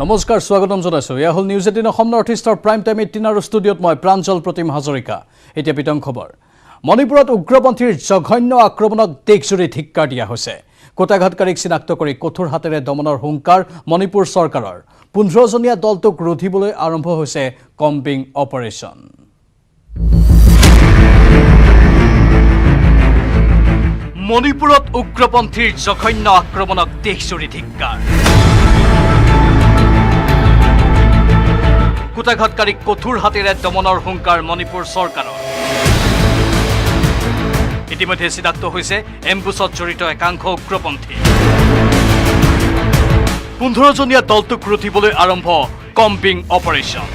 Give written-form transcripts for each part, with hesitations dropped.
নমস্কাৰ স্বাগতম জনাইছো ইয়া হল নিউজ 18 অসম নৰ্থ ইষ্টৰ প্ৰাইম টাইম 18 আৰু ষ্টুডিঅত মই প্ৰাঞ্জল প্ৰতিম হাজৰিকা এতিয়া পিতং খবৰ মণিপুৰত উগ্ৰপন্থীৰ জঘন্য আক্ৰমণক দেশজুৰি ধিক্কাৰ দিয়া হৈছে কোটাঘাটকাৰীক চিনাক্ত কৰি কঠোৰ হাতেৰে দমনৰ হুংকাৰ মণিপুৰ চৰকাৰৰ 15 জনীয়া দলটোক ৰোধিবলৈ আৰম্ভ হৈছে কম্বিং অপাৰেশ্যন মণিপুৰত উগ্ৰপন্থীৰ জঘন্য আক্ৰমণক দেশজুৰি ধিক্কাৰ কোটাঘাটকাৰীক কঠোৰ হাতেৰে দমনৰ হুংকাৰ মণিপুৰ চৰকাৰৰ ইতিমধ্যে চিনাক্ত হৈছে এম্বুছত জড়িত একাংশ উগ্ৰপন্থী 15 জনীয়া দলটোক ৰোধিবলৈ আৰম্ভ কম্বিং অপাৰেশ্যন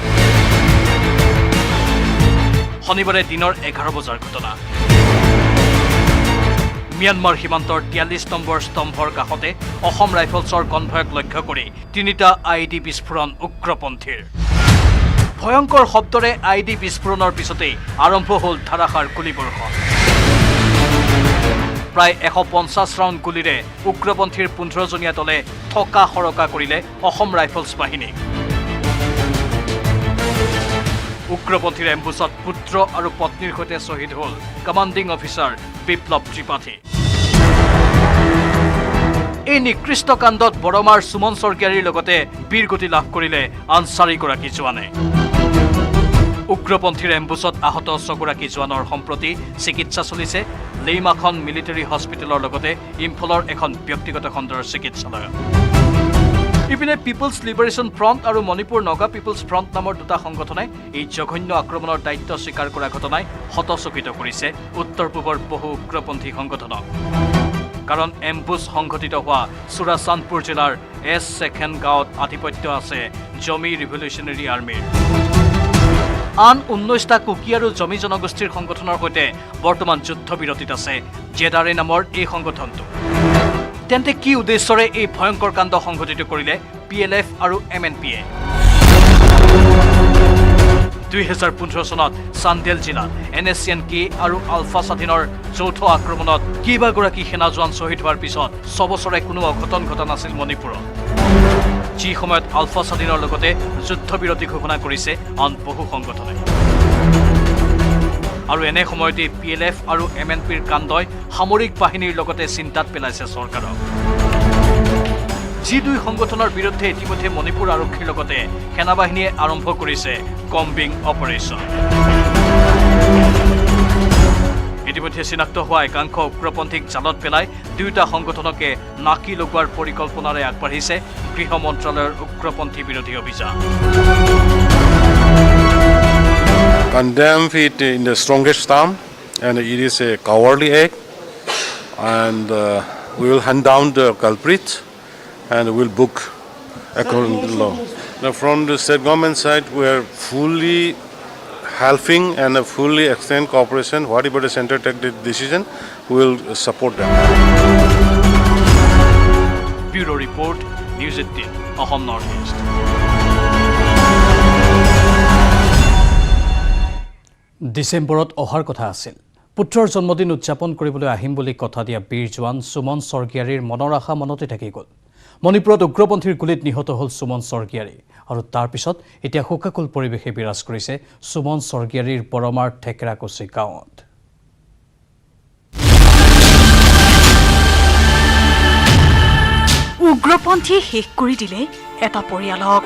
শনিবাৰে দিনৰ 11 বজাৰ ঘটনা म्यानमार সীমান্তৰ 43 নম্বৰ স্তম্ভৰ কাষতে অসম ৰাইফলছৰ কনভয়ক লক্ষ্য কৰি তিনিটা আইডি বিস্ফোৰণ উগ্ৰপন্থীৰ ভয়ংকৰ শব্দৰে আইডি বিস্ফোৰণৰ পিছতে আৰম্ভ হ'ল ধাৰাসাৰ গুলীবৰ্ষণ প্ৰায় 150 ৰাউণ্ড গুলীৰে উগ্ৰপন্থীৰ 15 জনীয়া দলে থকা হৰকা কৰিলে অসম ৰাইফলছ বাহিনী উগ্ৰপন্থীৰ এম্বুছত পুত্ৰ আৰু পত্নীৰ সৈতে শ্বহীদ হ'ল কমাণ্ডিং অফিচাৰ বিপ্লৱ ত্ৰিপাঠী এই নিকৃষ্ট কাণ্ডত বৰমাৰ সুমন সৰকাৰীৰ লগতে বীৰগতি লাভ কৰিলে আন 4 গৰাকী জোৱানে উগ্ৰপন্থীৰ এম্বুছত আহত 6 গৰাকী জোৱানৰ সম্প্ৰতি চিকিৎসা চলিছে লেইমাখন মিলিটাৰী হস্পিটেলৰ লগতে ইম্ফলৰ এখন ব্যক্তিগত খণ্ডৰ চিকিৎসালয় ইপিনে পিপলছ লিবাৰেশ্যন ফ্ৰণ্ট আৰু মণিপুৰ নগা পিপলছ ফ্ৰণ্ট নামৰ দুটা সংগঠনে এই জঘন্য আক্ৰমণৰ দায়িত্ব স্বীকাৰ কৰা ঘটনাই হতচকিত কৰিছে উত্তৰ পূবৰ বহু উগ্ৰপন্থী সংগঠনক কাৰণ এম্বুছ সংঘটিত হোৱা সুৰাচান্দপুৰ জিলাৰ এছ সেকেন গাঁৱত আধিপত্য আছে জমি ৰিভলিউচনাৰী আৰ্মিৰ আন 19টা কুকি আৰু জমি জনগোষ্ঠীৰ সংগঠনৰ সৈতে বৰ্তমান যুদ্ধবিৰতিত আছে জেডাৰে নামৰ এই সংগঠনটো তেন্তে কি উদ্দেশ্যৰে এই ভয়ংকৰ কাণ্ড সংঘটিত কৰিলে পিএলএফ আৰু এমএনপিয়ে 2015 চনত চান্দেল জিলাত এনএছএনকে আৰু আলফা স্বাধীনৰ যৌথ আক্ৰমণত কেইবাগৰাকী সেনা জোৱান শ্বহীদ হোৱাৰ পিছত 6 বছৰে কোনো অঘটন ঘটা নাছিল মণিপুৰত যি সময়ত আলফা স্বাধীনৰ লগতে যুদ্ধবিৰতি ঘোষণা কৰিছে আন বহু সংগঠনে আৰু এনে সময়তে পিএলএফ আৰু এমএনপিৰ কাণ্ডই সামৰিক বাহিনীৰ লগতে চিন্তাত পেলাইছে চৰকাৰক যি দুই সংগঠনৰ বিৰুদ্ধে ইতিমধ্যে মণিপুৰ আৰক্ষীৰ লগতে সেনাবাহিনীয়ে আৰম্ভ কৰিছে কম্বিং অপাৰেশ্যন ইতিমধ্যে চিনাক্ত হোৱা একাংশ উগ্ৰপন্থীক জালত পেলাই দুয়োটা সংগঠনকে নাকি লগোৱাৰ পৰিকল্পনাৰে আগবাঢ়িছে গৃহ মন্ত্ৰালয়ৰ উগ্ৰপন্থী বিৰোধী অভিযান Condemn it in the strongest term, and it is a cowardly act, and we will hand down the culprits, and we will book according to law. Now, from the state government side, we are fully helping and fully extend cooperation. Whatever the center take the decision, we will support them. Bureau Report, News 18, Ahom North East. ডিসেম্বৰত অহাৰ কথা আছিল পুত্ৰৰ জন্মদিন উদযাপন কৰিবলৈ আহিম বুলি কথা দিয়া বীৰ জোৱান সুমন সৰগিয়াৰীৰ মনৰ আশা মনতে থাকি গ'ল মণিপুৰত উগ্ৰপন্থীৰ গুলীত নিহত হ'ল সুমন সৰগিয়াৰী আৰু তাৰ পিছত এতিয়া শোকাকুল পৰিৱেশে বিৰাজ কৰিছে সুমন সৰগিয়াৰীৰ বৰমাৰ ঠেকেৰাকুছি গাঁৱত উগ্ৰপন্থীয়ে শেষ কৰি দিলে এটা পৰিয়ালক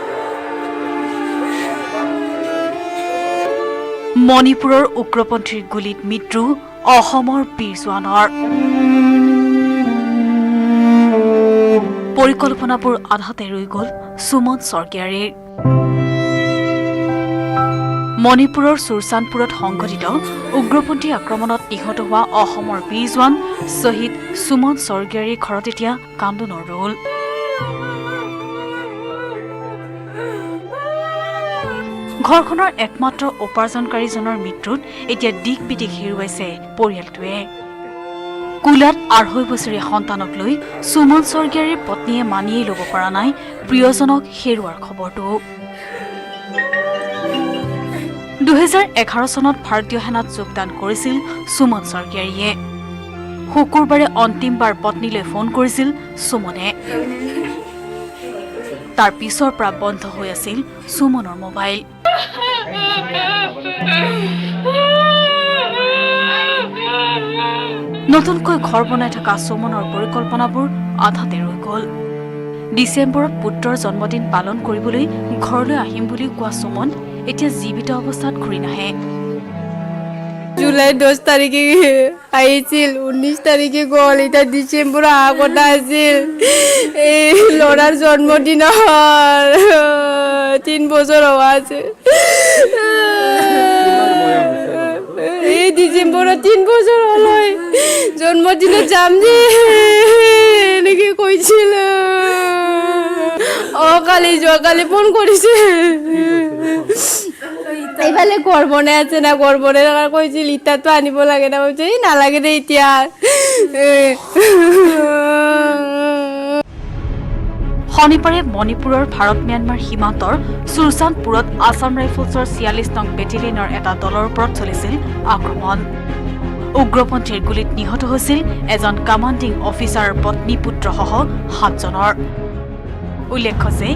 মণিপুৰৰ উগ্ৰপন্থীৰ গুলীত মৃত্যু অসমৰ বীৰ জোৱানৰ পৰিকল্পনাবোৰ আধাতে ৰৈ গ'ল সুমন সৰগিয়াৰীৰ মণিপুৰৰ সুৰচান্দপুৰত সংঘটিত উগ্ৰপন্থী আক্ৰমণত নিহত হোৱা অসমৰ বীৰ জোৱান শ্বহীদ সুমন সৰগিয়াৰীৰ ঘৰত এতিয়া কান্দোনৰ ৰোল ঘৰখনৰ একমাত্ৰ উপাৰ্জনকাৰীজনৰ মৃত্যুত এতিয়া দিক বিদিক হেৰুৱাইছে পৰিয়ালটোৱে কুলাত 2.5 বছৰীয়া সন্তানক লৈ সুমন সৰগিয়াৰীৰ পত্নীয়ে মানিয়েই ল'ব পৰা নাই প্ৰিয়জনক হেৰুৱাৰ খবৰটো 2011 চনত ভাৰতীয় সেনাত যোগদান কৰিছিল সুমন সৰগিয়াৰীয়ে শুকুৰবাৰে অন্তিমবাৰ পত্নীলৈ ফোন কৰিছিল সুমনে তাৰ পিছৰ পৰা বন্ধ হৈ আছিল সুমনৰ মোবাইল। নতুনকৈ ঘৰ বনাই থকা সুমনৰ পৰিকল্পনাবোৰ আধাতে ৰৈ গ'ল। ডিচেম্বৰত পুত্ৰৰ জন্মদিন পালন কৰিবলৈ ঘৰলৈ আহিম বুলি কোৱা সুমন এতিয়া জীৱিত অৱস্থাত ঘূৰি নাহে। জুলাই 10 তাৰিখে আহিছিল, 19 তাৰিখে গ'ল, এতিয়া ডিচেম্বৰ অহা কথা আছিল। এই ল'ৰাৰ জন্মদিনৰ 3 বছৰ হোৱা আছে। এই ডিচেম্বৰত 3 বছৰ হ'ল, জন্মদিনত যাম যে এনেকৈ কৈছিল। যোৱাকালি ফোন কৰিছে। এইফালে ঘৰ বনাই আছে না, ঘৰ বনাই কৈছিল ইটাতো আনিব লাগে না, কৈছে নালাগে দে এতিয়া। শনিবাৰে মণিপুৰৰ ভাৰত ম্যানমাৰ সীমান্তৰ চুৰচান্দপুৰত আছাম ৰাইফলছৰ 46 নং বেটেলিয়নৰ এটা দলৰ ওপৰত চলিছিল আক্ৰমণ। উগ্ৰপন্থীৰ গুলীত নিহত হৈছিল এজন কামাণ্ডিং অফিচাৰৰ পত্নী পুত্ৰসহ 7 জনৰ। উল্লেখ্য যে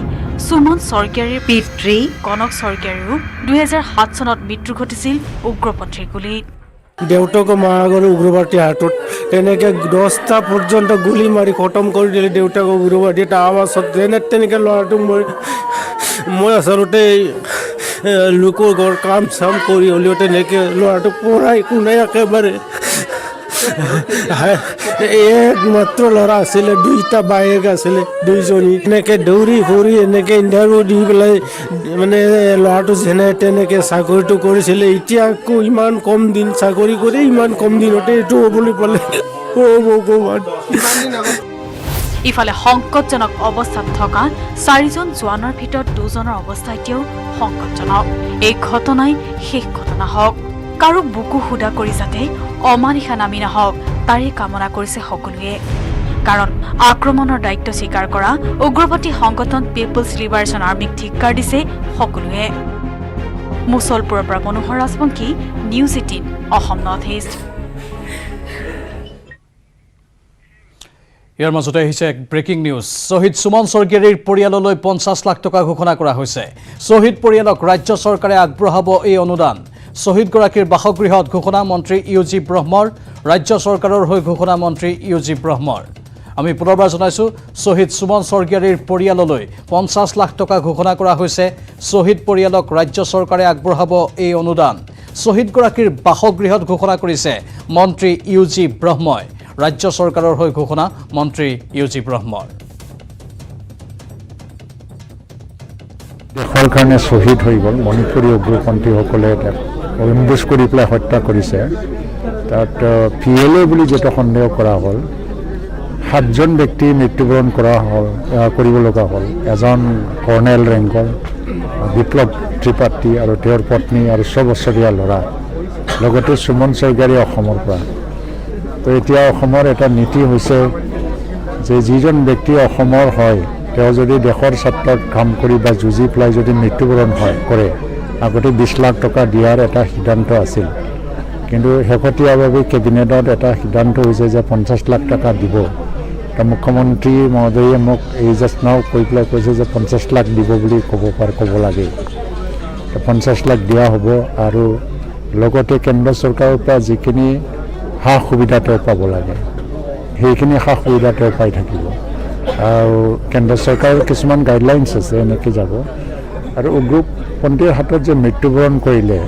সুমন স্বৰ্গীয়াৰীৰ পিতৃ কনক স্বৰ্গীয়াৰীৰো 2007 চনত মৃত্যু ঘটিছিল উগ্ৰপন্থীৰ গুলীত। দেউতাকো মাৰা গ'ল উগ্ৰবাদীৰ হাতত, তেনেকৈ 10টা পৰ্যন্ত গুলি মাৰি খতম কৰি দিলে দেউতাকক উগ্ৰবাদী। তাৰপাছত তেনেকৈ ল'ৰাটোক মই আচলতে লোকৰ ঘৰ কাম চাম কৰি হ'লেও তেনেকৈ ল'ৰাটোক পঢ়াই কোনাই একেবাৰে একমাত্ৰ ল'ৰা আছিলে, 2টা বায়েক আছিলে, 2জনী। এনেকৈ দৌৰি ফুৰি এনেকৈ ইণ্টাৰভিউ দি পেলাই মানে ল'ৰাটো যেনে তেনেকৈ চাকৰিটো কৰিছিলে। এতিয়া আকৌ ইমান কম দিন চাকৰি কৰি ইমান কম দিনতে এইটো হ'বলৈ পালে। ভগৱান। ইফালে সংকটজনক অৱস্থাত থকা 4জন জোৱানৰ ভিতৰত 2জনৰ অৱস্থা এতিয়াও সংকটজনক। এই ঘটনাই শেষ ঘটনা হওক, কাৰো বুকু সুদা কৰি যাতে অমানিশা নামি নাহক তাৰে কামনা কৰিছে সকলোৱে। কাৰণ আক্ৰমণৰ দায়িত্ব স্বীকাৰ কৰা উগ্ৰপন্থী সংগঠন পিপলছ লিবাৰেশ্যন আৰ্মীক ধিক্কাৰ দিছে সকলোৱে। মুছলপুৰৰ পৰা Manohar Rajbongshi, news 18 Assam north east. ইয়াৰ মাজতে আহিছে এক ব্ৰেকিং নিউজ। শ্বহীদ সুমন স্বৰ্গীয়াৰীৰ পৰিয়াললৈ 50 লাখ টকা ঘোষণা কৰা হৈছে। শ্বহীদ পৰিয়ালক ৰাজ্য চৰকাৰে আগবঢ়াব এই অনুদান। শ্বহীদগৰাকীৰ বাসগৃহত ঘোষণা মন্ত্ৰী ইউজি ব্ৰহ্মৰ, ৰাজ্য চৰকাৰৰ হৈ ঘোষণা মন্ত্ৰী ইউজি ব্ৰহ্মৰ। আমি পুনৰবাৰ জনাইছোঁ, শ্বহীদ সুমন স্বৰ্গীয়াৰীৰ পৰিয়াললৈ 50 লাখ টকা ঘোষণা কৰা হৈছে। শ্বহীদ পৰিয়ালক ৰাজ্য চৰকাৰে আগবঢ়াব এই অনুদান। শ্বহীদগৰাকীৰ বাসগৃহত ঘোষণা কৰিছে মন্ত্ৰী ইউজি ব্ৰহ্মই, ৰাজ্য চৰকাৰৰ হৈ ঘোষণা মন্ত্ৰী ইউজি ব্ৰহ্মৰ। দেশৰ কাৰণে শ্বহীদ হৈ গ'ল। মণিপুৰী উগ্ৰপন্থীসকলে এম্বুছ কৰি পেলাই হত্যা কৰিছে। তাত PLA বুলি যিটো সন্দেহ কৰা হ'ল, 7জন ব্যক্তি মৃত্যুবৰণ কৰিব লগা হ'ল। এজন কৰ্ণেল ৰেংকৰ বিপ্লৱ ত্ৰিপাঠী আৰু তেওঁৰ পত্নী আৰু 6 বছৰীয়া ল'ৰা, লগতে সুমন স্বৰ্গীয়াৰী অসমৰ পৰা। তো এতিয়া অসমৰ এটা নীতি হৈছে যে যিজন ব্যক্তি অসমৰ হয় তেওঁ যদি দেশৰ স্বাৰ্থত কাম কৰি বা যুঁজি পেলাই যদি মৃত্যুবৰণ কৰে, আগতে 20 লাখ টকা দিয়াৰ এটা সিদ্ধান্ত আছিল। কিন্তু শেহতীয়াভাৱে কেবিনেটত এটা সিদ্ধান্ত হৈছে যে 50 লাখ টকা দিব। মুখ্যমন্ত্ৰী মহোদয়ে মোক এই জাষ্ট নাও কৈ পেলাই কৈছে যে 50 লাখ দিব বুলি ক'ব লাগে। 50 লাখ দিয়া হ'ব আৰু লগতে কেন্দ্ৰ চৰকাৰৰ পৰা যিখিনি সা সুবিধা তেওঁ পাব লাগে সেইখিনি সা সুবিধা তেওঁ পাই থাকিব। আৰু কেন্দ্ৰ চৰকাৰৰ কিছুমান গাইডলাইনছ আছে, এনেকৈ যাব। আৰু উগ্ৰপন্থীৰ হাতত যে মৃত্যুবৰণ কৰিলে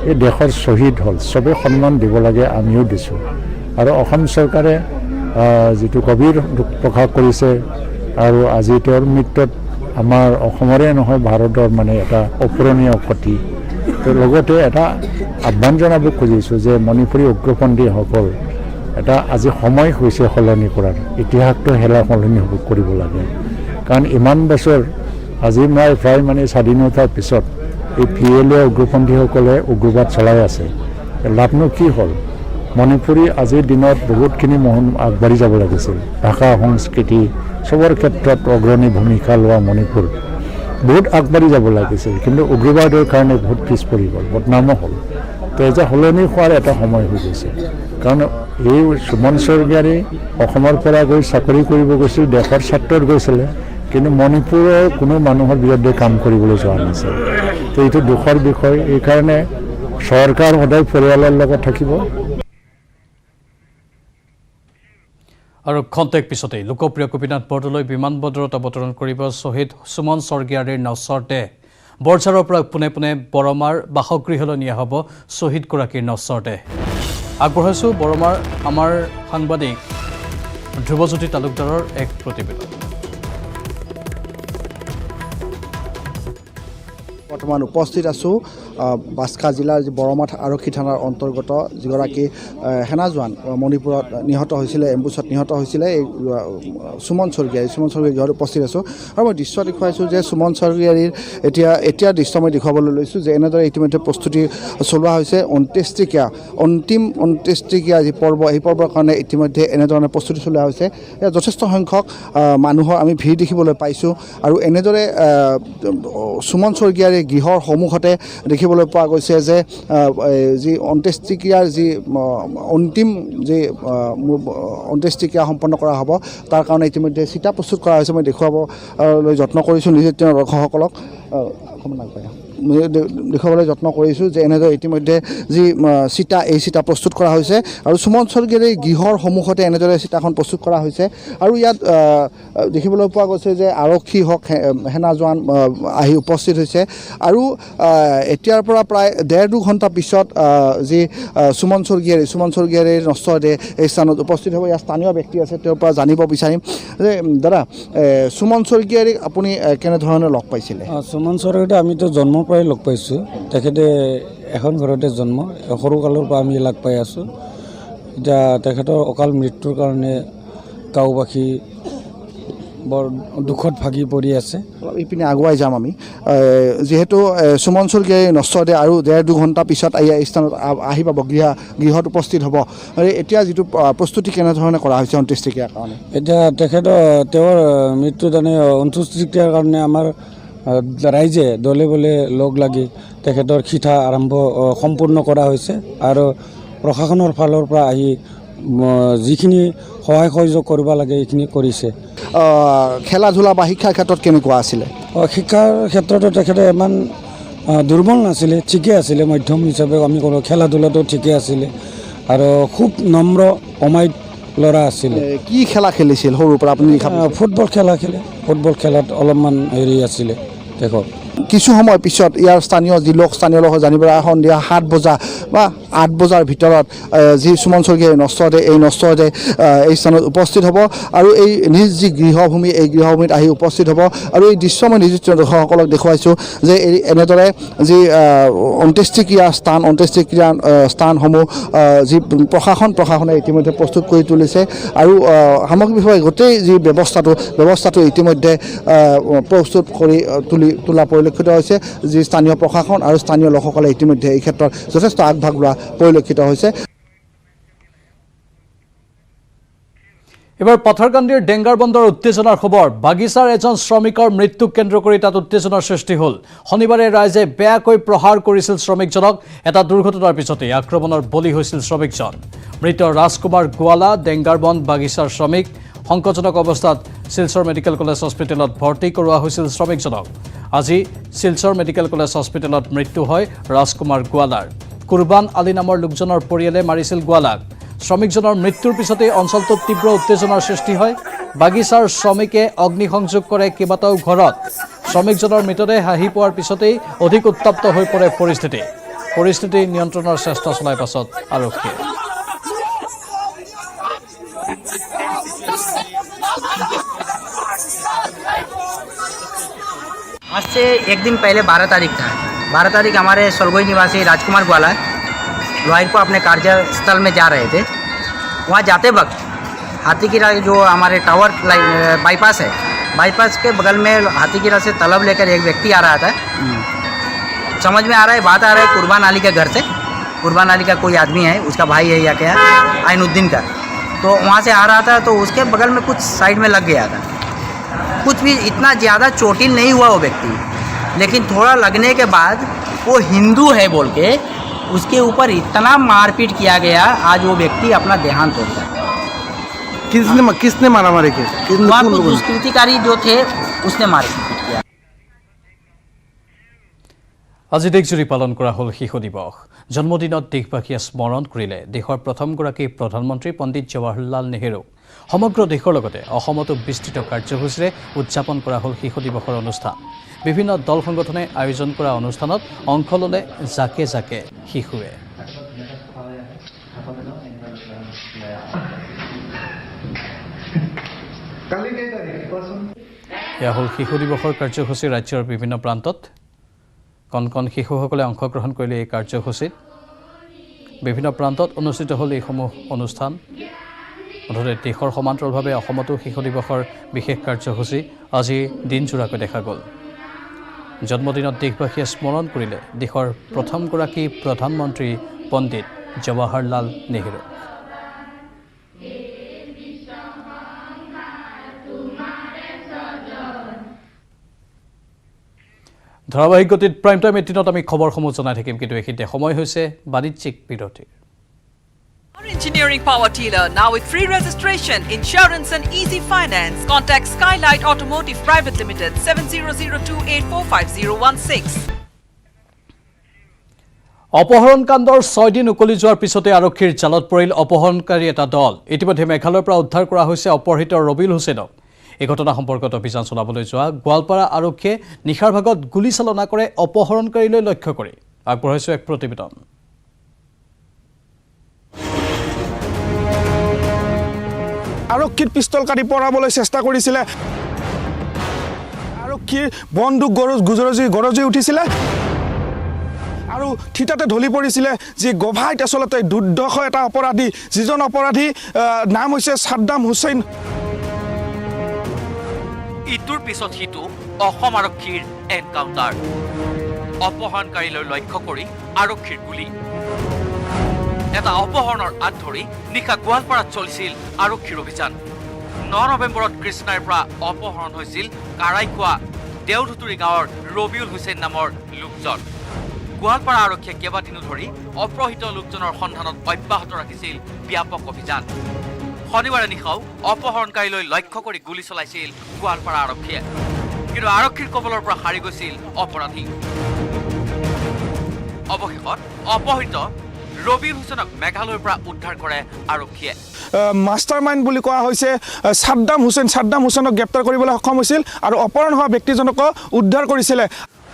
এই দেশৰ শ্বহীদ হ'ল, চবেই সন্মান দিব লাগে, আমিও দিছোঁ। আৰু অসম চৰকাৰে যিটো গভীৰ দুখ প্ৰকাশ কৰিছে আৰু আজি তেওঁৰ মৃত্যুত আমাৰ অসমৰে নহয় ভাৰতৰ মানে এটা অপূৰণীয় ক্ষতি। তো লগতে এটা আহ্বান জনাব খুজিছোঁ যে মণিপুৰী উগ্ৰপন্থীসকল এটা আজি সময় হৈছে সলনি কৰাৰ, ইতিহাসটো সলনি কৰিব লাগে। কাৰণ ইমান বছৰ আজি প্ৰায় মানে স্বাধীনতাৰ পিছত এই PLA উগ্ৰপন্থীসকলে উগ্ৰবাদ চলাই আছে। লাভনো কি হ'ল? মণিপুৰী আজিৰ দিনত বহুতখিনি আগবাঢ়ি যাব লাগিছিল। ভাষা সংস্কৃতি চবৰ ক্ষেত্ৰত অগ্ৰণী ভূমিকা লোৱা মণিপুৰ বহুত আগবাঢ়ি যাব লাগিছিল, কিন্তু উগ্ৰবাদৰ কাৰণে বহুত পিছ পৰি গ'ল, বদনামো হ'ল। তো এতিয়া সলনি হোৱাৰ এটা সময় হৈ গৈছে। কাৰণ এই সুমন স্বৰ্গীয়াৰী অসমৰ পৰা গৈ চাকৰি কৰিব গৈছিল, দেশৰ স্বাৰ্থত গৈছিলে, কিন্তু মণিপুৰৰ কোনো মানুহৰ বিৰুদ্ধে কাম কৰিবলৈ যোৱা নাছিল। তো এইটো দুখৰ বিষয়। এইকাৰণে চৰকাৰ সদায় পৰিয়ালৰ লগত থাকিব। আৰু খন্তেক পিছতেই লোকপ্ৰিয় গোপীনাথ বৰদলৈ বিমানবন্দৰত অৱতৰণ কৰিব শ্বহীদ সুমন স্বৰ্গীয়াৰীৰ নশ্বৰ বৰঝাৰৰ পৰা পোনে পোনে বৰমাৰ বাসগৃহলৈ নিয়া হ'ব শ্বহীদগৰাকীৰ নশ্বৰ দেহ। আগবঢ়াইছোঁ বৰমাৰ আমাৰ সাংবাদিক ধ্ৰুৱজ্যোতি তালুকদাৰৰ এক প্ৰতিবেদন। বৰ্তমান উপস্থিত আছোঁ বাস্কা জিলাৰ যি বৰমাথ আৰক্ষী থানাৰ অন্তৰ্গত যিগৰাকী সেনা জোৱান মণিপুৰত নিহত হৈছিলে, এম্বুচত নিহত হৈছিলে, এই সুমন স্বৰ্গীয়াৰী ঘৰত উপস্থিত আছোঁ। আৰু মই দৃশ্য দেখুৱাইছোঁ যে সুমন স্বৰ্গীয়াৰীৰ এতিয়া দৃশ্য মই দেখুৱাবলৈ লৈছোঁ যে এনেদৰে ইতিমধ্যে প্ৰস্তুতি চলোৱা হৈছে অন্তিম অন্ত্যেষ্টিক্ৰিয়া যি পৰ্ব, এই পৰ্বৰ কাৰণে ইতিমধ্যে এনেধৰণে প্ৰস্তুতি চলোৱা হৈছে। যথেষ্ট সংখ্যক মানুহৰ আমি ভিৰ দেখিবলৈ পাইছোঁ। আৰু এনেদৰে সুমন স্বৰ্গীয়াৰীৰ গৃহৰ সন্মুখতে দেখিবলৈ পোৱা গৈছে যে যি অন্ত্যেষ্টিক্ৰিয়াৰ যি অন্তিম যি অন্ত্যেষ্টিক্ৰিয়া সম্পন্ন কৰা হ'ব তাৰ কাৰণে ইতিমধ্যে চিতা প্ৰস্তুত কৰা হৈছে। মই দেখুৱাবলৈ যত্ন কৰিছোঁ নিজে তেওঁৰ দৰ্শকসকলক দেখুৱাবলৈ যত্ন কৰিছোঁ যে এনেদৰে ইতিমধ্যে যি এই চিতা প্ৰস্তুত কৰা হৈছে। আৰু সুমন স্বৰ্গীয়াৰীৰ গৃহৰ সন্মুখতে এনেদৰে চিতাখন প্ৰস্তুত কৰা হৈছে। আৰু ইয়াত দেখিবলৈ পোৱা গৈছে যে আৰক্ষী হওক, সেনা জোৱান আহি উপস্থিত হৈছে। আৰু এতিয়াৰ পৰা প্ৰায় 1.5-2 ঘণ্টা পিছত যি সুমন স্বৰ্গীয়াৰীৰ নশ্বৰ দেহ এই স্থানত উপস্থিত হ'ব। ইয়াত স্থানীয় ব্যক্তি আছে, তেওঁৰ পৰা জানিব বিচাৰিম যে দাদা, সুমন স্বৰ্গীয়াৰীক আপুনি কেনেধৰণে লগ পাইছিলে? সুমন স্বৰ্গীয়াৰীক আমিতো জন্মৰ পৰাই লগ পাইছোঁ। তেখেতে এখন ঘৰতে জন্ম, সৰুকালৰ পৰা আমি লগ পাই আছোঁ। এতিয়া তেখেতৰ অকাল মৃত্যুৰ কাৰণে গাঁওবাসী বৰ দুখত ভাগি পৰি আছে। ইপিনে আগুৱাই যাম আমি, যিহেতু সুমন স্বৰ্গীয়াৰীৰ নশ্বৰ দেহ আৰু 1.5-2 ঘণ্টা পিছত এই স্থানত আহি পাব, গৃহত উপস্থিত হ'ব। এতিয়া যিটো প্ৰস্তুতি কেনেধৰণে কৰা হৈছে অন্ত্যেষ্টিক্ৰিয়াৰ কাৰণে? এতিয়া তেওঁৰ মৃত্যুদানে অন্ত্যেষ্টিক্ৰিয়াৰ কাৰণে আমাৰ ৰাইজে দলে বলে লগ লাগি তেখেতৰ শিঠা সম্পূৰ্ণ কৰা হৈছে। আৰু প্ৰশাসনৰ ফালৰ পৰা আহি যিখিনি সহায় সহযোগ কৰিব লাগে এইখিনি কৰিছে। খেলা ধূলা বা শিক্ষাৰ ক্ষেত্ৰত কেনেকুৱা আছিলে? শিক্ষাৰ ক্ষেত্ৰতো তেখেতে ইমান দুৰ্বল নাছিলে, ঠিকে আছিলে। মধ্যম হিচাপে আমি কৰোঁ, খেলা ধূলাটো ঠিকে আছিলে। আৰু খুব নম্ৰ অমায়িক ল'ৰা আছিলে। কি খেলা খেলিছিল সৰুৰ পৰা আপুনি? ফুটবল খেলাত অলপমান হেৰি আছিলে দেখক। কিছু সময় পিছত ইয়াৰ স্থানীয় লোক জানিব সন্ধিয়া 7 বজা বা 8 বজাৰ ভিতৰত যি সুমন স্বৰ্গীয়াৰীৰ নশ্বৰ দেহ, এই নশ্বৰ দেহ এই স্থানত উপস্থিত হ'ব। আৰু এই নিজ যি গৃহভূমি, এই গৃহভূমিত আহি উপস্থিত হ'ব। আৰু এই দৃশ্য মই নিজ দৰ্শকসকলক দেখুৱাইছোঁ যে এনেদৰে যি অন্ত্যেষ্টিক্ৰিয়া স্থানসমূহ যি প্ৰশাসনে ইতিমধ্যে প্ৰস্তুত কৰি তুলিছে। আৰু সামগ্ৰিকভাৱে গোটেই যি ব্যৱস্থাটো ইতিমধ্যে প্ৰস্তুত কৰি তোলা পৰিলক্ষিত হৈছে। যি স্থানীয় প্ৰশাসন আৰু স্থানীয় লোকসকলে ইতিমধ্যে এই ক্ষেত্ৰত যথেষ্ট আগভাগ লোৱা পৰিলক্ষিত হৈছে। এবাৰ পাথাৰকান্দিৰ ডেংগাৰবন্দৰ উত্তেজনাৰ খবৰ। বাগিচাৰ এজন শ্ৰমিকৰ মৃত্যুক কেন্দ্ৰ কৰি তাত উত্তেজনাৰ সৃষ্টি হ'ল। শনিবাৰে ৰাইজে বেয়াকৈ প্ৰহাৰ কৰিছিল শ্ৰমিকজনক। এটা দুৰ্ঘটনাৰ পিছতেই আক্ৰমণৰ বলি হৈছিল শ্ৰমিকজন। মৃত ৰাজকুমাৰ গোৱালা ডেংগাৰবন্দ বাগিচাৰ শ্ৰমিক। সংকটজনক অৱস্থাত শিলচৰ মেডিকেল কলেজ হস্পিটেলত ভৰ্তি কৰোৱা হৈছিল শ্ৰমিকজনক। আজি শিলচৰ মেডিকেল কলেজ হস্পিটেলত মৃত্যু হয় ৰাজকুমাৰ গোৱালাৰ। কুৰবান আলী নামৰ লোকজনৰ পৰিয়ালে মাৰিছিল গোৱালাক। শ্ৰমিকজনৰ মৃত্যুৰ পিছতেই অঞ্চলটোত তীব্ৰ উত্তেজনাৰ সৃষ্টি হয়। বাগিচাৰ শ্ৰমিকে অগ্নিসংযোগ কৰে কেইবাটাও ঘৰত। শ্ৰমিকজনৰ মৃতদেহ আহি পোৱাৰ পিছতেই অধিক উত্তপ্ত হৈ পৰে পৰিস্থিতি নিয়ন্ত্ৰণৰ চেষ্টা চলাই পাছত আৰক্ষীয়ে। आज से एक दिन पहले 12 तारीख था। 12 तारीख हमारे सलगोई निवासी राजकुमार ग्वाला लोहारपुर अपने कार्यस्थल में जा रहे थे। वहाँ जाते वक्त हाथीकीरा जो हमारे टावर बाईपास है, बाईपास के बगल में हाथीकीरा से तलब लेकर एक व्यक्ति आ रहा था। समझ में आ रहा है, बात आ रहा है कुरबान अली के घर से। कुरबान अली का कोई आदमी है, उसका भाई है या क्या, आइनुद्दीन का। तो वहाँ से आ रहा था तो उसके बगल में कुछ साइड में लग गया था। कुछ भी इतना ज़्यादा चोटिल नहीं हुआ वो व्यक्ति, लेकिन थोड़ा लगने के बाद वो हिंदू है बोल के उसके ऊपर इतना मारपीट किया गया, आज वो व्यक्ति अपना देहांत हो गया। किसने मारामारी की? वहाँ कुछ दुष्कृतिकारी जो थे उसने मार के पीट किया। আজি দেশজুৰি পালন কৰা হ'ল শিশু দিৱস। জন্মদিনত দেশবাসীয়ে স্মৰণ কৰিলে দেশৰ প্ৰথমগৰাকী প্ৰধানমন্ত্ৰী পণ্ডিত জৱাহৰলাল নেহৰু। সমগ্ৰ দেশৰ লগতে অসমতো বিস্তৃত কাৰ্যসূচীৰে উদযাপন কৰা হ'ল শিশু দিৱসৰ অনুষ্ঠান। বিভিন্ন দল সংগঠনে আয়োজন কৰা অনুষ্ঠানত অংশ ল'লে জাকে জাকে শিশুৱে। এয়া হ'ল শিশু দিৱসৰ কাৰ্যসূচী ৰাজ্যৰ বিভিন্ন প্ৰান্তত। কণ কণ শিশুসকলে অংশগ্ৰহণ কৰিলে এই কাৰ্যসূচীত। বিভিন্ন প্ৰান্তত অনুষ্ঠিত হ'ল এইসমূহ অনুষ্ঠান। মুঠতে দেশৰ সমান্তৰালভাৱে অসমতো শিশু দিৱসৰ বিশেষ কাৰ্যসূচী আজি দিনজোৰাকৈ দেখা গ'ল। জন্মদিনত দেশবাসীয়ে স্মৰণ কৰিলে দেশৰ প্ৰথমগৰাকী প্ৰধানমন্ত্ৰী পণ্ডিত জৱাহৰলাল নেহৰু। ধাৰাবাহিক গতিত প্ৰাইম টাইম 18ত আমি খবৰসমূহ জনাই থাকিম, কিন্তু এইখিনিতে সময় হৈছে বাণিজ্যিক বিৰতিৰ। Engineering Power Dealer now with free registration, insurance and easy finance. Contact Skylight Automotive Private Limited 7002845016. অপহৰণ কাণ্ডৰ 6 দিন উকলি যোৱাৰ পিছতে আৰক্ষীৰ জালত পৰিল অপহৰণকাৰী এটা দল। ইতিমধ্যে মেঘালয়ৰ পৰা উদ্ধাৰ কৰা হৈছে অপহৃত ৰবিল হুছেইনক। এই ঘটনা সম্পৰ্কত অভিযান চলাবলৈ যোৱা গোৱালপাৰা আৰক্ষীয়ে নিশাৰ ভাগত গুলীচালনা কৰে অপহৰণকাৰীলৈ লক্ষ্য কৰি। আগবঢ়াইছো এক প্ৰতিবেদন। আৰক্ষীৰ পিষ্টল কাটি পৰাবলৈ চেষ্টা কৰিছিলে। আৰক্ষীৰ বন্দুক গৰজি উঠিছিলে আৰু থিতাতে ঢলি পৰিছিলে যি গভাইত আচলতে দুৰ্দশ এটা অপৰাধী, যিজন অপৰাধী নাম হৈছে ছাদ্দাম হুছেইন। ইটোৰ পিছত সিটো অসম আৰক্ষীৰ এনকাউণ্টাৰ। অপহৰণকাৰীলৈ লক্ষ্য কৰি আৰক্ষীৰ গুলী। এটা অপহৰণৰ আঁত ধৰি নিশা গোৱালপাৰাত চলিছিল আৰক্ষীৰ অভিযান। 9 নৱেম্বৰত কৃষ্ণাইৰ পৰা অপহৰণ হৈছিল কাৰাইখোৱা দেওধুতুৰি গাঁৱৰ ৰবিউল হুছেইন নামৰ লোকজন। গোৱালপাৰা আৰক্ষীয়ে কেইবাদিনো ধৰি অপহৃত লোকজনৰ সন্ধানত অব্যাহত ৰাখিছিল ব্যাপক অভিযান। শনিবাৰে নিশাও অপহৰণকাৰীলৈ লক্ষ্য কৰি গুলী চলাইছিল গোৱালপাৰা আৰক্ষীয়ে, কিন্তু আৰক্ষীৰ কবলৰ পৰা সাৰি গৈছিল অপৰাধী। অৱশেষত অপহৃত ৰবিউল হুছেইনক মেঘালয়ৰ পৰা উদ্ধাৰ কৰে আৰক্ষীয়ে। মাষ্টাৰ মাইণ্ড বুলি কোৱা হৈছে ছাদ্দাম হুছেইনক গ্ৰেপ্তাৰ কৰিবলৈ সক্ষম হৈছিল আৰু অপহৰণ হোৱা ব্যক্তিজনকো উদ্ধাৰ কৰিছিলে।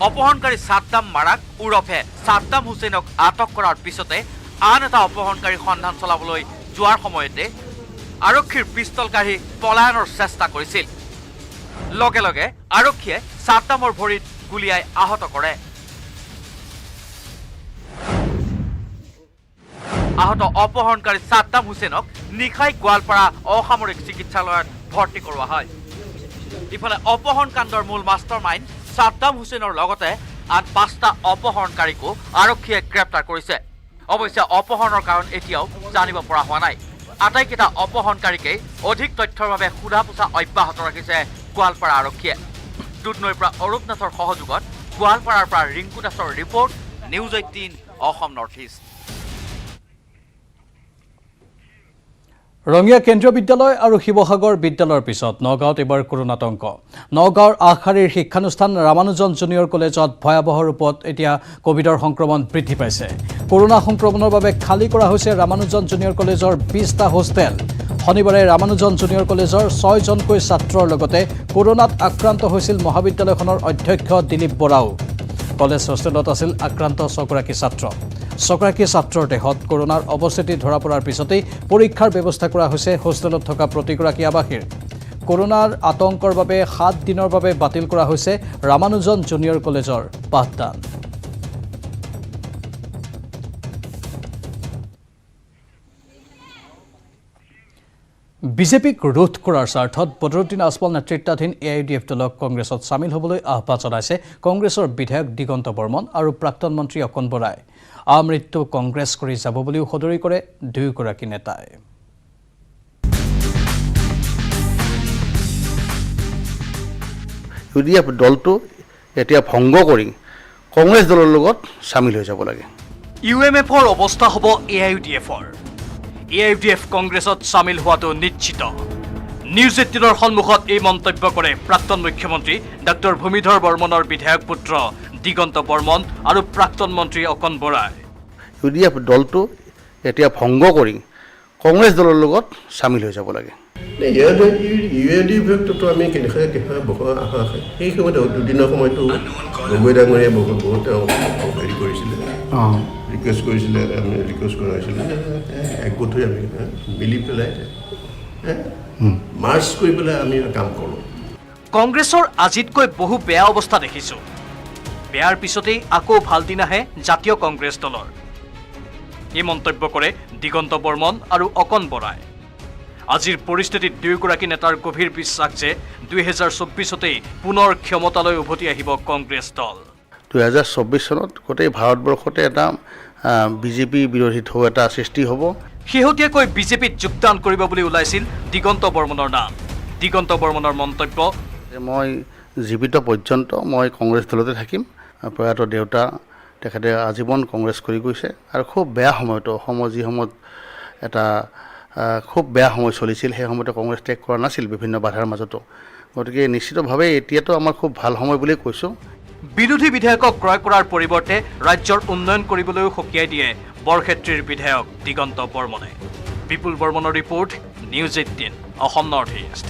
অপহৰণকাৰী ছাদ্দাম মাৰাক ওৰফে ছাদ্দাম হুছেইনক আটক কৰাৰ পিছতে আন এটা অপহৰণকাৰীৰ সন্ধান চলাবলৈ যোৱাৰ সময়তে আৰক্ষীৰ পিষ্টল কাঢ়ি পলায়নৰ চেষ্টা কৰিছিল। লগে লগে আৰক্ষীয়ে ছাদ্দামৰ ভৰিত গুলীয়াই আহত কৰে। আহত অপহৰণকাৰী ছাদ্দাম হুছেইনক নিশাই গোৱালপাৰা অসামৰিক চিকিৎসালয়ত ভৰ্তি কৰোৱা হয়। ইফালে অপহৰণ কাণ্ডৰ মূল মাষ্টাৰ মাইণ্ড ছাদ্দাম হুছেইনৰ লগতে আন 5টা অপহৰণকাৰীকো আৰক্ষীয়ে গ্ৰেপ্তাৰ কৰিছে। অৱশ্যে অপহৰণৰ কাৰণ এতিয়াও জানিব পৰা হোৱা নাই। আটাইকেইটা অপহৰণকাৰীকেই অধিক তথ্যৰ বাবে সোধা পোছা অব্যাহত ৰাখিছে গোৱালপাৰা আৰক্ষীয়ে। দুধনৈৰ পৰা অৰূপ নাথৰ সহযোগত গোৱালপাৰাৰ পৰা ৰিংকু দাসৰ report, news 18 Assam north east. Rangia কেন্দ্ৰীয় বিদ্যালয় আৰু শিৱসাগৰ বিদ্যালয়ৰ পিছত নগাঁৱত এবাৰ কৰোণাতংক। নগাঁৱৰ আগশাৰীৰ শিক্ষানুষ্ঠান ৰামানুজন জুনিয়ৰ কলেজত ভয়াৱহ ৰূপত এতিয়া কোভিডৰ সংক্ৰমণ বৃদ্ধি পাইছে। কৰোণা সংক্ৰমণৰ বাবে খালী কৰা হৈছে ৰামানুজন জুনিয়ৰ কলেজৰ 20টা হোষ্টেল। শনিবাৰে ৰামানুজন জুনিয়ৰ কলেজৰ 6জনকৈ ছাত্ৰৰ লগতে কৰোণাত আক্ৰান্ত হৈছিল মহাবিদ্যালয়খনৰ অধ্যক্ষ দিলীপ বৰাও। কলেজ হোষ্টেলত আছিল আক্ৰান্ত 6গৰাকী ছাত্ৰ। 6গৰাকী ছাত্ৰৰ দেহত কৰোণাৰ অৱস্থিতি ধৰা পৰাৰ পিছতেই পৰীক্ষাৰ ব্যৱস্থা কৰা হৈছে হোষ্টেলত থকা প্ৰতিগৰাকী আৱাসীৰ। কৰোণাৰ আতংকৰ বাবে 7 দিনৰ বাবে বাতিল কৰা হৈছে ৰামানুজন জুনিয়ৰ কলেজৰ পাঠদান। বিজেপিক ৰোধ কৰাৰ স্বাৰ্থত বদৰুদ্দিন আজমল নেতৃত্বাধীন AIUDF দলক কংগ্ৰেছত চামিল হ'বলৈ আহ্বান জনাইছে কংগ্ৰেছৰ বিধায়ক দিগন্ত বৰ্মন আৰু প্ৰাক্তন মন্ত্ৰী অকণ বৰাই। আমৃত্যু কংগ্ৰেছ কৰি যাব বুলিও সদৰি কৰে দুয়োগৰাকী নেতাই। UDF দলটো এতিয়া ভংগ কৰি কংগ্ৰেছ দলৰ লগত চামিল হৈ যাব লাগে। UMFৰ অৱস্থা হ'ব AIUDFৰ। AIUDF কংগ্ৰেছত চামিল হোৱাটো নিশ্চিত। নিউজ 18ৰ সন্মুখত এই মন্তব্য কৰে প্ৰাক্তন মুখ্যমন্ত্ৰী ডক্টৰ ভূমিধৰ বৰ্মনৰ বিধায়ক পুত্ৰ দিগন্ত বৰ্মন আৰু প্ৰাক্তন মন্ত্ৰী অকন বৰাই। UDF দলটো এতিয়া ভংগ কৰি কংগ্ৰেছ দলৰ লগত সামিল হৈ যাব লাগে। UDFটো আমি কেনেকৈ সেই সময়ত দুদিনৰ সময়তো গগৈ ডাঙৰীয়াই বহুত হেৰি কৰিছিলে, ৰিকুৱেষ্ট কৰিছিলে, আমি ৰিকুৱেষ্ট কৰাইছিলে একগোট হৈ আমি মিলি পেলাই মাৰ্চ কৰি পেলাই আমি কাম কৰোঁ। কংগ্ৰেছৰ আজিতকৈ বহু বেয়া অৱস্থা দেখিছোঁ। বেয়াৰ পিছতেই আকৌ ভাল দিন আহে জাতীয় কংগ্ৰেছ দলৰ। এই মন্তব্য কৰে দিগন্ত বৰ্মন আৰু অকন বৰাই। আজিৰ পৰিস্থিতিত দুয়োগৰাকী নেতাৰ গভীৰ বিশ্বাস যে 2024তেই পুনৰ ক্ষমতালৈ উভতি আহিব কংগ্ৰেছ দল। 2024 চনত গোটেই ভাৰতবৰ্ষতে এটা বিজেপি বিৰোধী ঢৌ এটা সৃষ্টি হ'ব। শেহতীয়াকৈ বিজেপিত যোগদান কৰিব বুলি ওলাইছিল দিগন্ত বৰ্মনৰ নাম। দিগন্ত বৰ্মনৰ মন্তব্য, মই জীৱিত পৰ্যন্ত মই কংগ্ৰেছ দলতে থাকিম। প্ৰয়াত দেউতা তেখেতে আজীৱন কংগ্ৰেছ কৰি গৈছে আৰু খুব বেয়া সময়তো অসমৰ যি সময়ত এটা খুব বেয়া সময় চলিছিল সেই সময়তে কংগ্ৰেছ ত্যাগ কৰা নাছিল বিভিন্ন বাধাৰ মাজতো। গতিকে নিশ্চিতভাৱে এতিয়াতো আমাৰ খুব ভাল সময় বুলি কৈছোঁ। বিৰোধী বিধায়কক ক্ৰয় কৰাৰ পৰিৱৰ্তে ৰাজ্যৰ উন্নয়ন কৰিবলৈও সকীয়াই দিয়ে বৰক্ষেত্ৰীৰ বিধায়ক দিগন্ত বৰ্মনে। বিপুল বৰ্মনৰ report, news 18 Assam north east.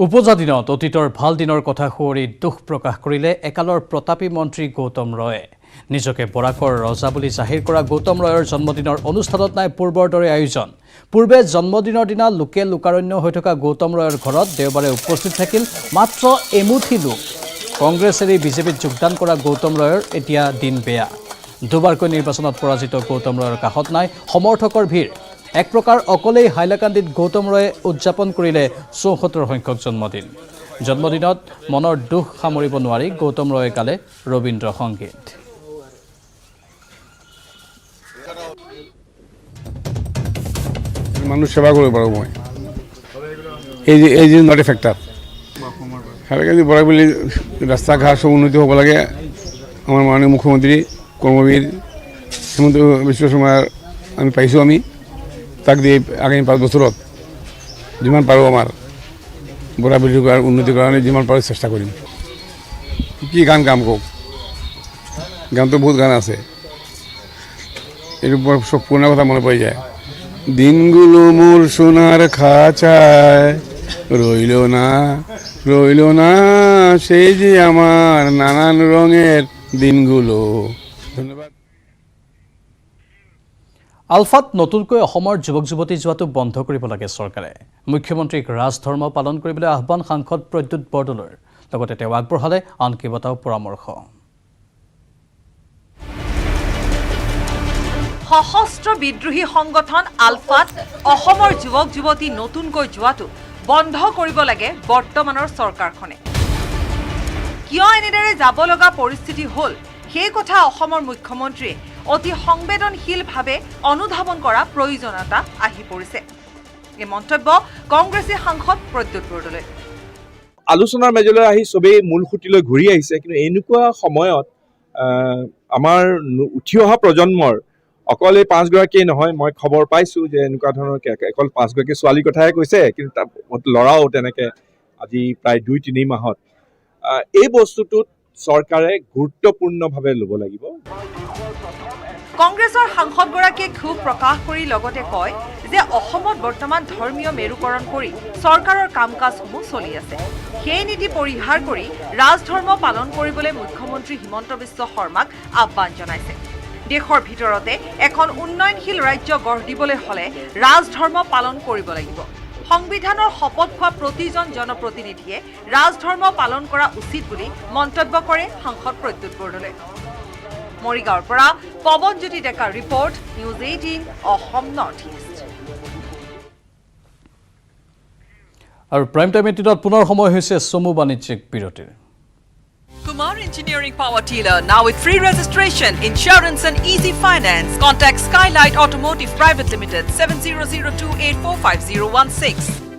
উপজা দিনত অতীতৰ ভাল দিনৰ কথা সুঁৱৰি দুখ প্ৰকাশ কৰিলে একালৰ প্ৰতাপী মন্ত্ৰী গৌতম ৰয়ে। নিজকে বৰাকৰ ৰজা বুলি জাহিৰ কৰা গৌতম ৰয়ৰ জন্মদিনৰ অনুষ্ঠানত নাই পূৰ্বৰ দৰে আয়োজন। পূৰ্বে জন্মদিনৰ দিনা লোকে লোকাৰণ্য হৈ থকা গৌতম ৰয়ৰ ঘৰত দেওবাৰে উপস্থিত থাকিল মাত্ৰ এমুঠি লোক। কংগ্ৰেছ এৰি বিজেপিত যোগদান কৰা গৌতম ৰয়ৰ এতিয়া দিন বেয়া। দুবাৰকৈ নিৰ্বাচনত পৰাজিত গৌতম ৰয়ৰ কাষত নাই সমৰ্থকৰ ভিৰ। এক প্ৰকাৰ অকলেই হাইলাকান্দিত গৌতম ৰয়ে উদযাপন কৰিলে ৭৪ সংখ্যক জন্মদিন। জন্মদিনত মনৰ দুখ সামৰিব নোৱাৰি গৌতম ৰয়ে গালে ৰবীন্দ্ৰ সংগীত। মানুহ সেৱা কৰিব পাৰোঁ মই এই যে নট এ ফেক্টৰ হাইলাকান্দি বৰাই বুলি ৰাস্তা ঘাট চব উন্নতি হ'ব লাগে। আমাৰ মাননীয় মুখ্যমন্ত্ৰী কৰ্মবীৰ হিমন্ত বিশ্ব শৰ্মাৰ আমি পাইছোঁ। আমি তাক দিয়ে আগামী 5 বছৰত যিমান পাৰোঁ আমাৰ বৰা বৃদ্ধি কৰাৰ উন্নতি কৰাৰ কাৰণে যিমান পাৰোঁ চেষ্টা কৰিম। কি গান কাম কওক, গানটো বহুত গান আছে, এইটো চব পুৰণা কথা মনত পৰি যায়। দিনগুলো মোৰ সোনাৰ খাঁচায় ৰইল না সেই যে আমাৰ নানান ৰঙেৰ দিনগুলো। ধন্যবাদ। আলফাত নতুনকৈ অসমৰ যুৱক যুৱতী যোৱাটো বন্ধ কৰিব লাগে চৰকাৰে। মুখ্যমন্ত্ৰীক ৰাজধৰ্ম পালন কৰিবলৈ আহ্বান সাংসদ প্ৰদ্যুৎ বৰদলৈৰ। লগতে তেওঁ আগবঢ়ালে আন কেইবাটাও পৰামৰ্শ। সশস্ত্ৰ বিদ্ৰোহী সংগঠন আলফাত অসমৰ যুৱক যুৱতী নতুনকৈ যোৱাটো বন্ধ কৰিব লাগে বৰ্তমানৰ চৰকাৰখনে। কিয় এনেদৰে যাব লগা পৰিস্থিতি হ'ল সেই কথা অসমৰ মুখ্যমন্ত্ৰীয়ে অতি সংবেদনশীলভাৱে অনুধাৱন কৰা প্ৰয়োজনীয়তা আহি পৰিছে। এই মন্তব্য কংগ্ৰেছী সাংসদ প্ৰদ্যুৎ বৰদলৈ। আলোচনাৰ মেজলৈ আহি চবেই মূল সুঁতিলৈ ঘূৰি আহিছে, কিন্তু এনেকুৱা সময়ত আমাৰ উঠি অহা প্ৰজন্মৰ অকল এই 5গৰাকীয়ে নহয়, মই খবৰ পাইছোঁ যে এনেকুৱা ধৰণৰ অকল 5গৰাকী ছোৱালীৰ কথাহে কৈছে, কিন্তু ল'ৰাও তেনেকৈ আজি প্ৰায় 2-3 মাহত এই বস্তুটোত চৰকাৰে গুৰুত্বপূৰ্ণভাৱে ল'ব লাগিব। কংগ্ৰেছৰ সাংসদগৰাকীয়ে ক্ষোভ প্ৰকাশ কৰি লগতে কয় যে অসমত বৰ্তমান ধৰ্মীয় মেৰুকৰণ কৰি চৰকাৰৰ কাম কাজসমূহ চলি আছে। সেই নীতি পৰিহাৰ কৰি ৰাজধৰ্ম পালন কৰিবলৈ মুখ্যমন্ত্ৰী হিমন্ত বিশ্ব শৰ্মাক আহ্বান জনাইছে। দেশৰ ভিতৰতে এখন উন্নয়নশীল ৰাজ্য গঢ় দিবলৈ হ'লে ৰাজধৰ্ম পালন কৰিব লাগিব। সংবিধানৰ শপত খোৱা প্ৰতিজন জনপ্ৰতিনিধিয়ে ৰাজধৰ্ম পালন কৰা উচিত বুলি মন্তব্য কৰে সাংসদ প্ৰদ্যুৎ বৰদলৈ। মৰিগাঁৱৰ পৰা পৱনজ্যোতি ডেকাৰ report, news 18 Assam north east. আৰু প্ৰাইম টাইম এটিনত পুনৰ সময় হৈছে চমু বাণিজ্যিক বিৰতিৰ। Kumar Engineering Power Dealer, now with free registration, insurance and easy finance. Contact Skylight Automotive Private Limited, 7002845016.